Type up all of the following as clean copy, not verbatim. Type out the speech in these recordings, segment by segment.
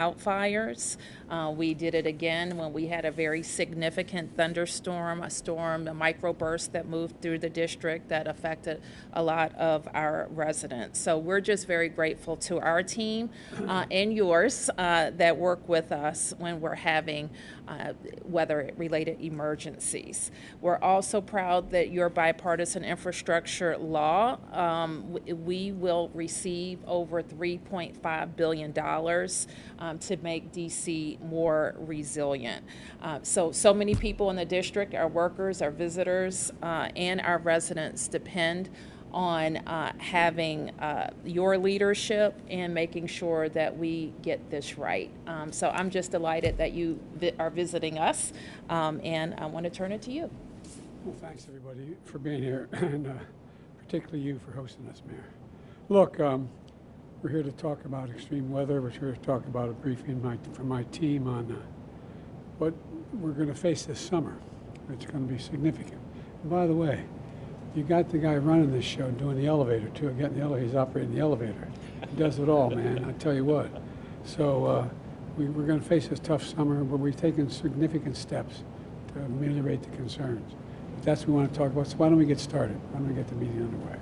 wildfires. We did it again when we had a very significant thunderstorm, a microburst that moved through the district that affected a lot of our residents. So we're just very grateful to our team and yours that work with us when we're having weather-related emergencies. We're also proud that your bipartisan infrastructure law, we will receive over $3.5 billion to make DC more resilient. So many people in the district, our workers, our visitors, and our residents depend on having your leadership and making sure that we get this right. So I'm just delighted that you are visiting us, and I want to turn it to you. Well, thanks everybody for being here, and particularly you for hosting us, Mayor. Look, we're here to talk about extreme weather. We're here to talk about a briefing from my team on what we're going to face this summer. It's going to be significant. And by the way, you got the guy running this show doing the elevator too. Getting the elevator, he's operating the elevator. He does it all, man. I tell you what. So we're going to face this tough summer, but we've taken significant steps to ameliorate the concerns. But that's what we want to talk about. So why don't we get started? Why don't we get the meeting underway?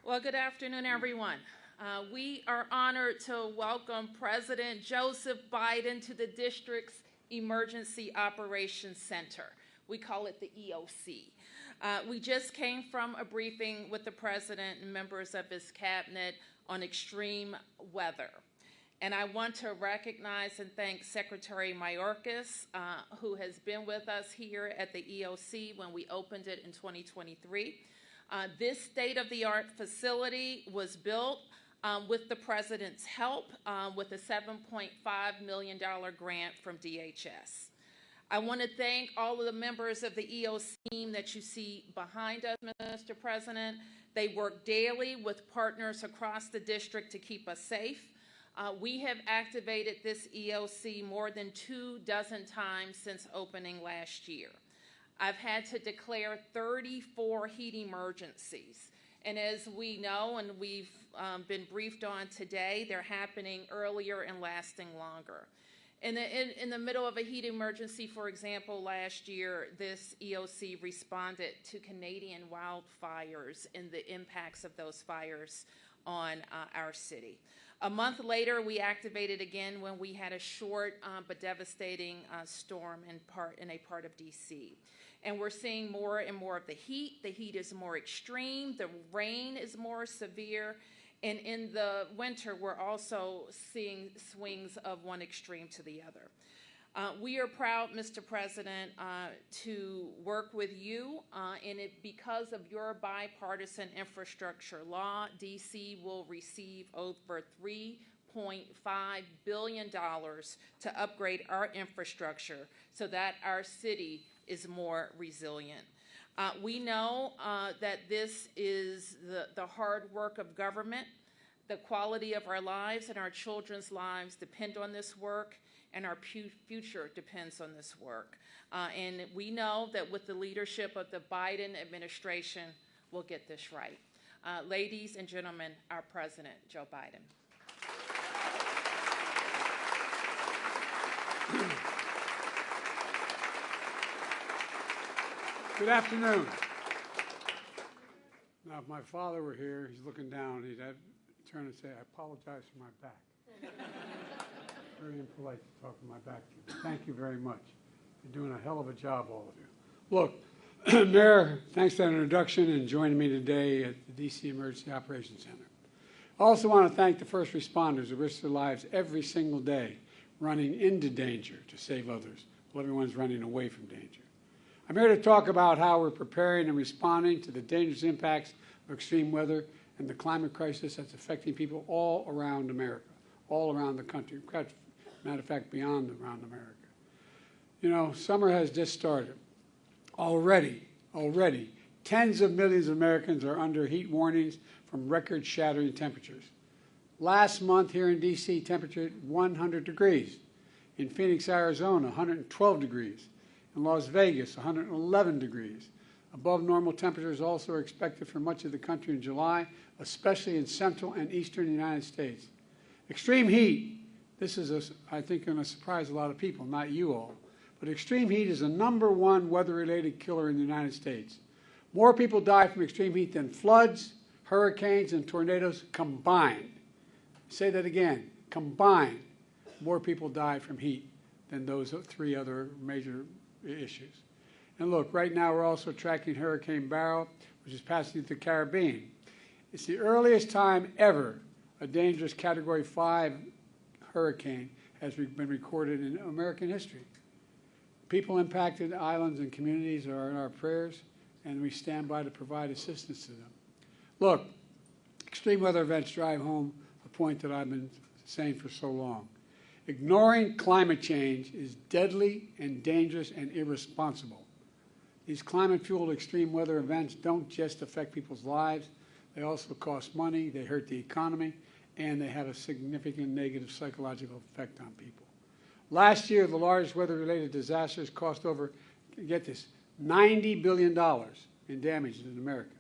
Well, good afternoon, everyone. We are honored to welcome President Joseph Biden to the district's Emergency Operations Center. We call it the EOC. We just came from a briefing with the president and members of his cabinet on extreme weather. And I want to recognize and thank Secretary Mayorkas, who has been with us here at the EOC when we opened it in 2023. This state-of-the-art facility was built with the president's help with a $7.5 million grant from DHS. I want to thank all of the members of the EOC team that you see behind us, Mr. President. They work daily with partners across the district to keep us safe. We have activated this EOC more than 24 times since opening last year. I've had to declare 34 heat emergencies. And as we know and we've been briefed on today, they're happening earlier and lasting longer. In the middle of a heat emergency, for example, last year, this EOC responded to Canadian wildfires and the impacts of those fires on our city. A month later, we activated again when we had a short but devastating storm in a part of DC. And we're seeing more and more of the heat. The heat is more extreme. The rain is more severe. And in the winter, we're also seeing swings of one extreme to the other. We are proud, Mr. President, to work with you, and because of your bipartisan infrastructure law, DC will receive over $3.5 billion to upgrade our infrastructure so that our city is more resilient. We know that this is the hard work of government. The quality of our lives and our children's lives depend on this work, and our future depends on this work. And we know that with the leadership of the Biden administration, we'll get this right. Ladies and gentlemen, our President, Joe Biden. Good afternoon. Now, if my father were here, he's looking down, he'd turn and say, I apologize for my back. Very impolite to talk to my back to you. Thank you very much. You're doing a hell of a job, all of you. Look, Mayor, thanks for that introduction and joining me today at the DC Emergency Operations Center. I also want to thank the first responders who risk their lives every single day running into danger to save others while everyone's running away from danger. I'm here to talk about how we're preparing and responding to the dangerous impacts of extreme weather and the climate crisis that's affecting people all around America, all around the country. Matter of fact, around America. You know, summer has just started. Already, tens of millions of Americans are under heat warnings from record-shattering temperatures. Last month here in D.C., temperature hit 100 degrees. In Phoenix, Arizona, 112 degrees. In Las Vegas, 111 degrees. Above normal temperatures also are expected for much of the country in July, especially in central and eastern United States. Extreme heat. This is, I think, going to surprise a lot of people, not you all. But extreme heat is the #1 weather-related killer in the United States. More people die from extreme heat than floods, hurricanes, and tornadoes combined. Say that again. Combined, more people die from heat than those 3 other major issues. And look, right now we're also tracking Hurricane Beryl, which is passing through the Caribbean. It's the earliest time ever a dangerous Category 5 hurricane has been recorded in American history. People impacted islands and communities are in our prayers, and we stand by to provide assistance to them. Look, extreme weather events drive home a point that I've been saying for so long. Ignoring climate change is deadly and dangerous and irresponsible. These climate-fueled extreme weather events don't just affect people's lives, they also cost money, they hurt the economy, and they have a significant negative psychological effect on people. Last year, the largest weather-related disasters cost over, get this, $90 billion in damages in America.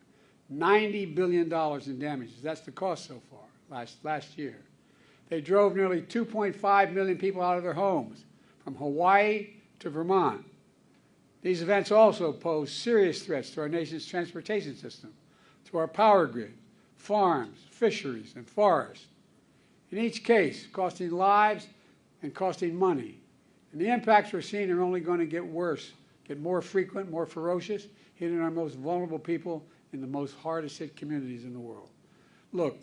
$90 billion in damages. That's the cost so far, last year. They drove nearly 2.5 million people out of their homes, from Hawaii to Vermont. These events also pose serious threats to our nation's transportation system, to our power grid, farms, fisheries, and forests. In each case, costing lives and costing money. And the impacts we're seeing are only going to get worse, get more frequent, more ferocious, hitting our most vulnerable people in the most hardest hit communities in the world. Look,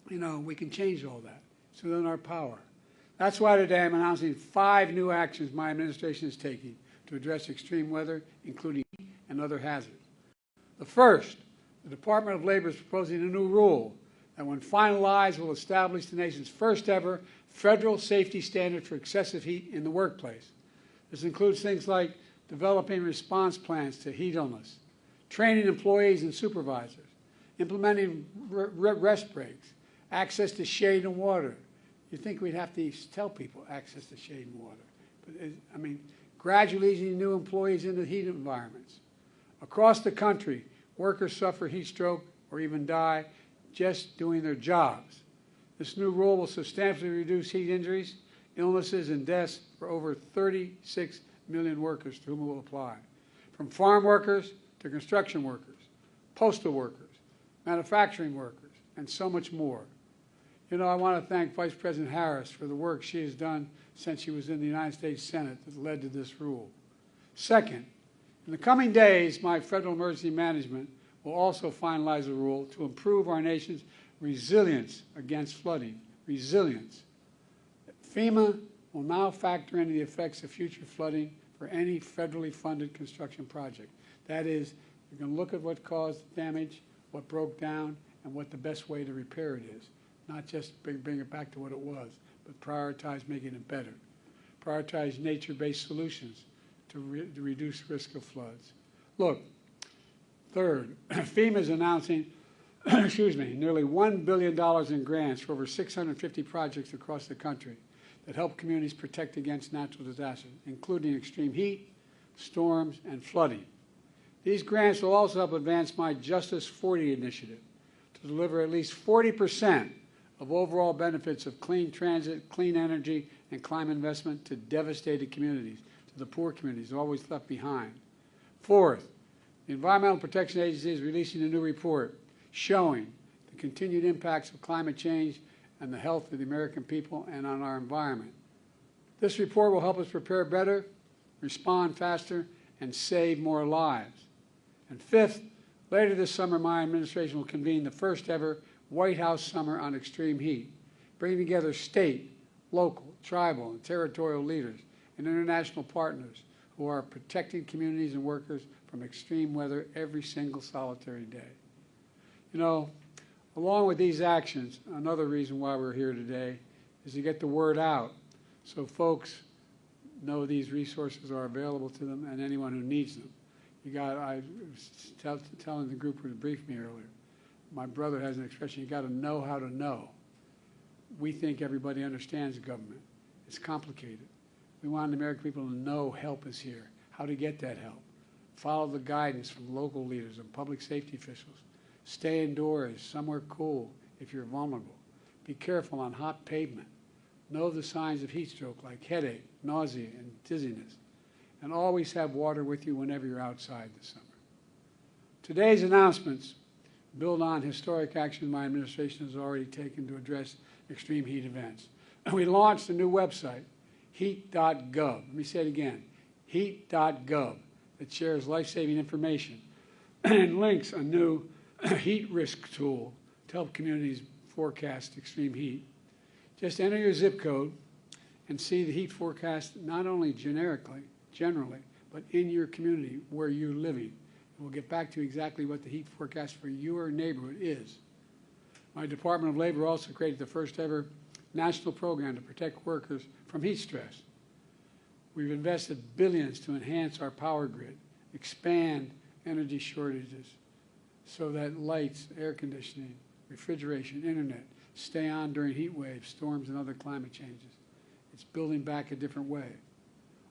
you know, we can change all that. It's within our power. That's why today I'm announcing 5 new actions my administration is taking to address extreme weather, including heat and other hazards. The first, the Department of Labor is proposing a new rule that, when finalized, will establish the nation's first ever federal safety standard for excessive heat in the workplace. This includes things like developing response plans to heat illness, training employees and supervisors, implementing rest breaks, access to shade and water. You'd think we'd have to tell people access to shade and water. But, I mean, gradually easing new employees into heat environments. Across the country, workers suffer heat stroke or even die just doing their jobs. This new rule will substantially reduce heat injuries, illnesses, and deaths for over 36 million workers to whom it will apply, from farm workers to construction workers, postal workers, manufacturing workers, and so much more. You know, I want to thank Vice President Harris for the work she has done since she was in the United States Senate that led to this rule. Second, in the coming days, my Federal Emergency Management will also finalize a rule to improve our nation's resilience against flooding. Resilience. FEMA will now factor in the effects of future flooding for any federally funded construction project. That is, you can look at what caused damage, what broke down, and what the best way to repair it is. Not just bring it back to what it was, but prioritize making it better. Prioritize nature-based solutions to reduce risk of floods. Look, third, FEMA is announcing nearly $1 billion in grants for over 650 projects across the country that help communities protect against natural disasters, including extreme heat, storms, and flooding. These grants will also help advance my Justice 40 initiative to deliver at least 40% of overall benefits of clean transit, clean energy, and climate investment to devastated communities, to the poor communities always left behind. Fourth, the Environmental Protection Agency is releasing a new report showing the continued impacts of climate change and the health of the American people and on our environment. This report will help us prepare better, respond faster, and save more lives. And fifth, later this summer, my administration will convene the first ever White House Summer on Extreme Heat, bringing together state, local, tribal, and territorial leaders and international partners who are protecting communities and workers from extreme weather every single solitary day. You know, along with these actions, another reason why we're here today is to get the word out so folks know these resources are available to them and anyone who needs them. I was telling the group who briefed me earlier, my brother has an expression, you got to know how to know. We think everybody understands government. It's complicated. We want the American people to know help is here, how to get that help. Follow the guidance from local leaders and public safety officials. Stay indoors, somewhere cool if you're vulnerable. Be careful on hot pavement. Know the signs of heat stroke like headache, nausea, and dizziness. And always have water with you whenever you're outside this summer. Today's announcements build on historic action my administration has already taken to address extreme heat events. We launched a new website, heat.gov. Let me say it again, heat.gov, that shares life-saving information and links a new heat risk tool to help communities forecast extreme heat. Just enter your zip code and see the heat forecast not only generally, but in your community where you're living. We'll get back to exactly what the heat forecast for your neighborhood is. My Department of Labor also created the first ever national program to protect workers from heat stress. We've invested billions to enhance our power grid, expand energy shortages so that lights, air conditioning, refrigeration, internet stay on during heat waves, storms, and other climate changes. It's building back a different way.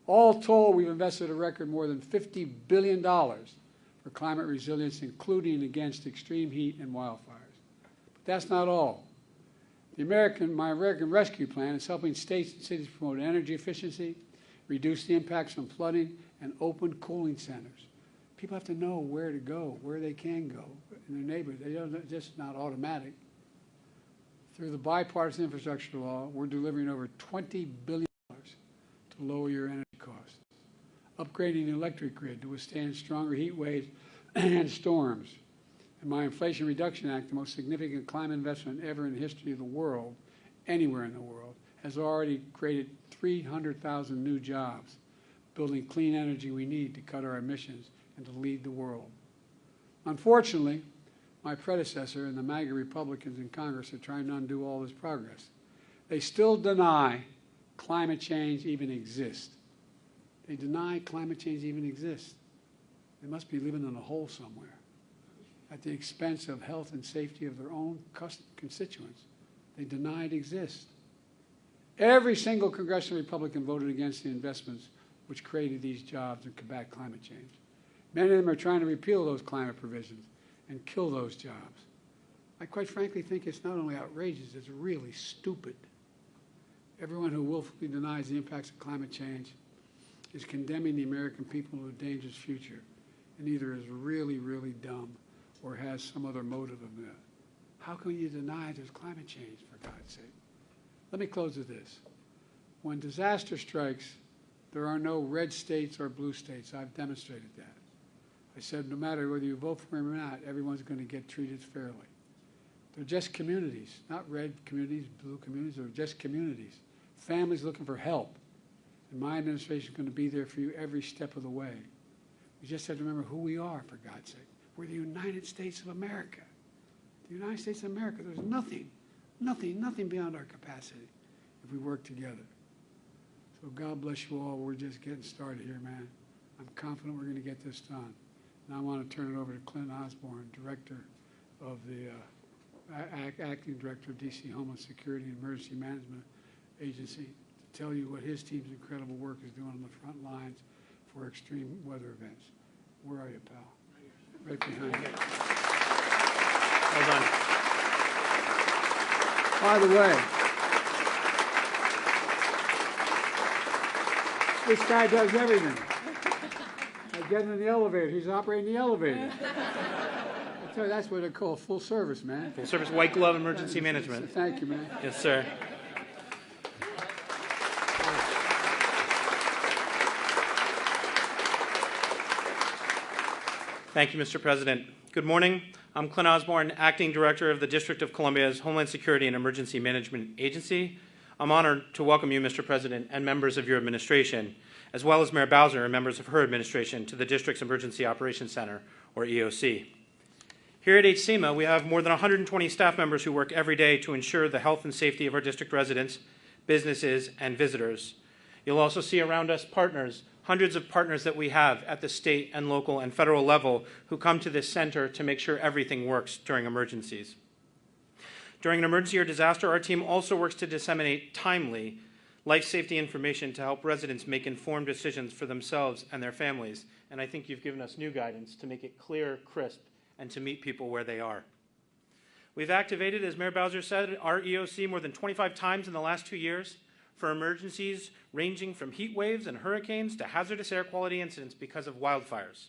All told, we've invested a record more than $50 billion for climate resilience, including against extreme heat and wildfires. But that's not all. My American Rescue Plan is helping states and cities promote energy efficiency, reduce the impacts from flooding, and open cooling centers. People have to know where to go, where they can go, in their neighborhood. They're just not automatic. Through the bipartisan infrastructure law, we're delivering over $20 billion to lower your energy costs, upgrading the electric grid to withstand stronger heat waves and storms. And my Inflation Reduction Act, the most significant climate investment ever in the history of the world, anywhere in the world, has already created 300,000 new jobs, building clean energy we need to cut our emissions and to lead the world. Unfortunately, my predecessor and the MAGA Republicans in Congress are trying to undo all this progress. They still deny climate change even exists. They deny climate change even exists. They must be living in a hole somewhere at the expense of health and safety of their own constituents. They deny it exists. Every single congressional Republican voted against the investments which created these jobs and combat climate change. Many of them are trying to repeal those climate provisions and kill those jobs. I quite frankly think it's not only outrageous, it's really stupid. Everyone who willfully denies the impacts of climate change is condemning the American people to a dangerous future and either is really, really dumb or has some other motive of that. How can you deny there's climate change, for God's sake? Let me close with this. When disaster strikes, there are no red states or blue states. I've demonstrated that. I said no matter whether you vote for him or not, everyone's going to get treated fairly. They're just communities, not red communities, blue communities. They're just communities. Families looking for help. And my administration is going to be there for you every step of the way. We just have to remember who we are, for God's sake. We're the United States of America. The United States of America. There's nothing beyond our capacity if we work together. So God bless you all. We're just getting started here, man. I'm confident we're going to get this done. Now I want to turn it over to Clint Osborne, Director of the Acting Director of D.C. Homeland Security and Emergency Management Agency, to tell you what his team's incredible work is doing on the front lines for extreme weather events. Where are you, pal? Right behind you. Well done. By the way, this guy does everything. I get in the elevator. He's operating the elevator. I tell you, that's what they call full service, man. Full service white glove emergency management. Thank you, man. Yes, sir. Thank you, Mr. President. Good morning. I'm Clint Osborne, Acting Director of the District of Columbia's Homeland Security and Emergency Management Agency. I'm honored to welcome you, Mr. President, and members of your administration, as well as Mayor Bowser and members of her administration, to the District's Emergency Operations Center, or EOC. Here at HCEMA, we have more than 120 staff members who work every day to ensure the health and safety of our district residents, businesses, and visitors. You'll also see around us partners, hundreds of partners that we have at the state and local and federal level who come to this center to make sure everything works during emergencies. During an emergency or disaster, our team also works to disseminate timely life safety information to help residents make informed decisions for themselves and their families. And I think you've given us new guidance to make it clear, crisp, and to meet people where they are. We've activated, as Mayor Bowser said, our EOC more than 25 times in the last 2 years for emergencies ranging from heat waves and hurricanes to hazardous air quality incidents because of wildfires.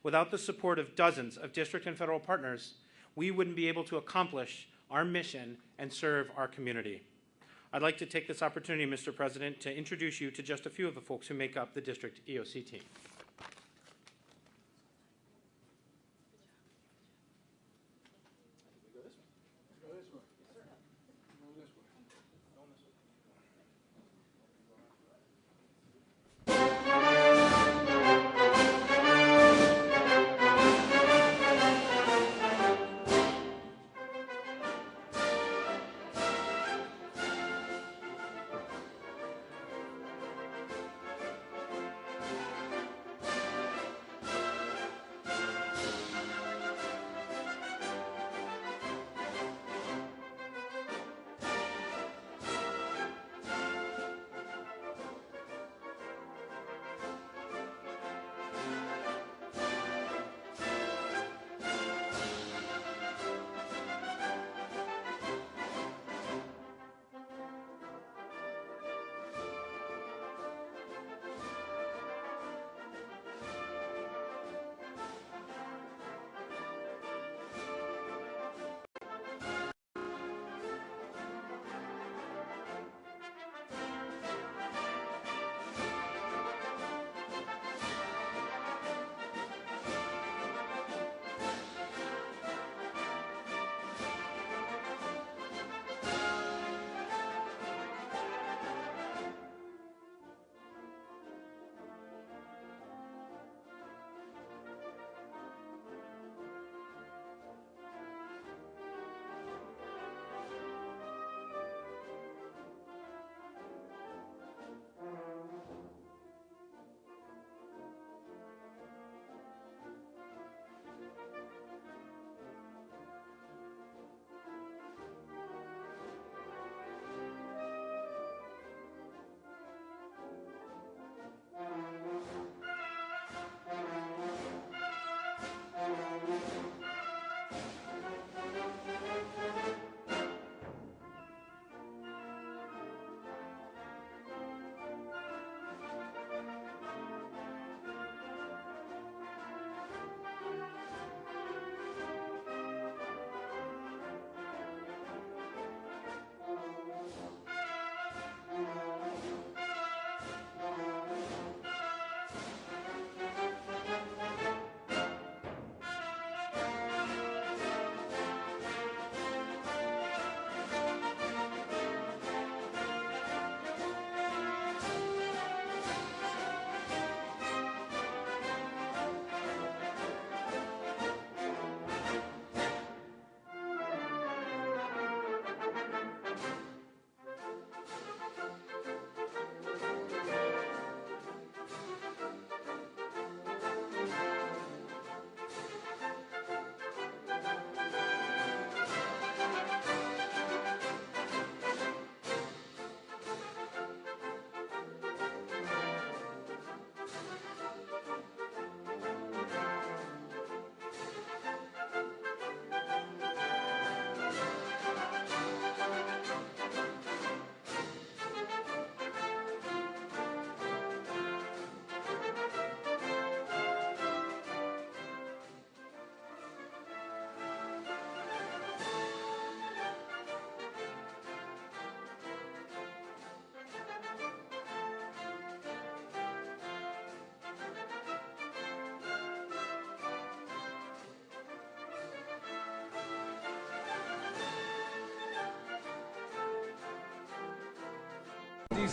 Without the support of dozens of district and federal partners, we wouldn't be able to accomplish our mission and serve our community. I'd like to take this opportunity, Mr. President, to introduce you to just a few of the folks who make up the district EOC team.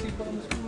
Yeah.